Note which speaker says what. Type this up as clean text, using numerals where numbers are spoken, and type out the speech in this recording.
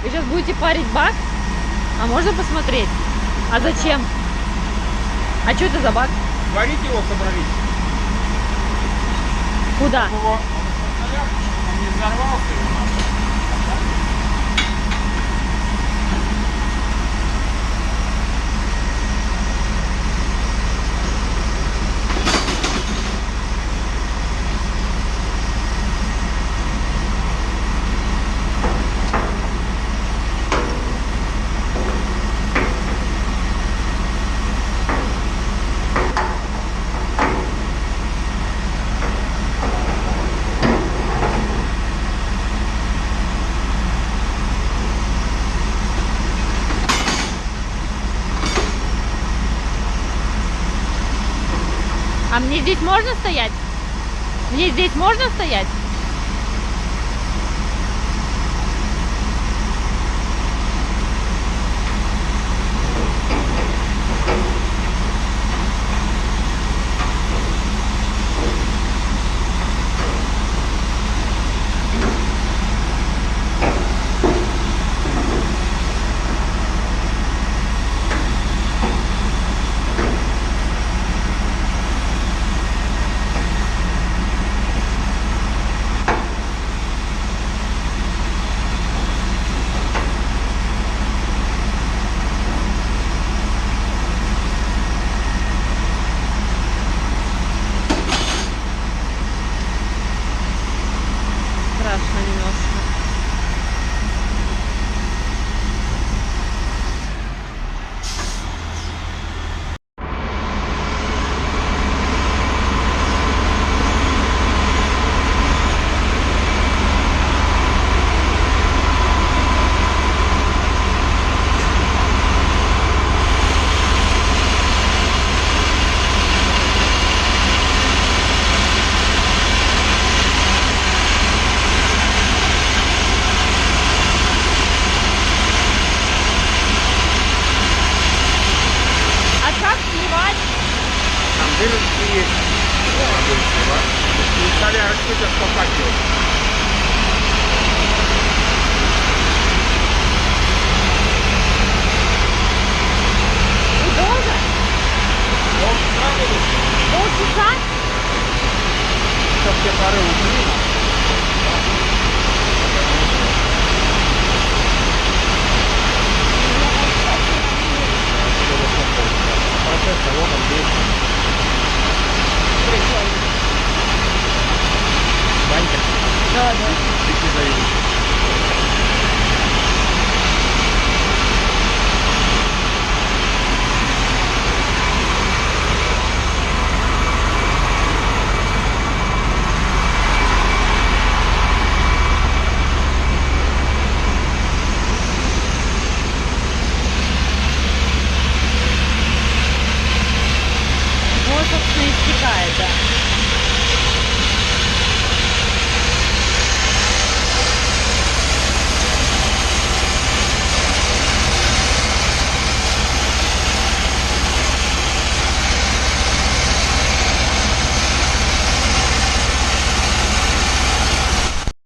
Speaker 1: Вы сейчас будете парить бак? А можно посмотреть? А зачем? А что это за бак?
Speaker 2: Варить его собрались.
Speaker 1: Куда?
Speaker 2: Его он не взорвался у нас.
Speaker 1: А мне здесь можно стоять? Мне здесь можно стоять? Страшно немножко. А как сливать?
Speaker 2: Там дырочки есть. И солярочки сейчас покатил.
Speaker 1: И долго? Полчаса?
Speaker 2: Сейчас все пары ушли. Процесс того, как действует. Ванька,
Speaker 1: Да.
Speaker 2: ты завидишь.
Speaker 1: Вот, собственно, и стекает, да.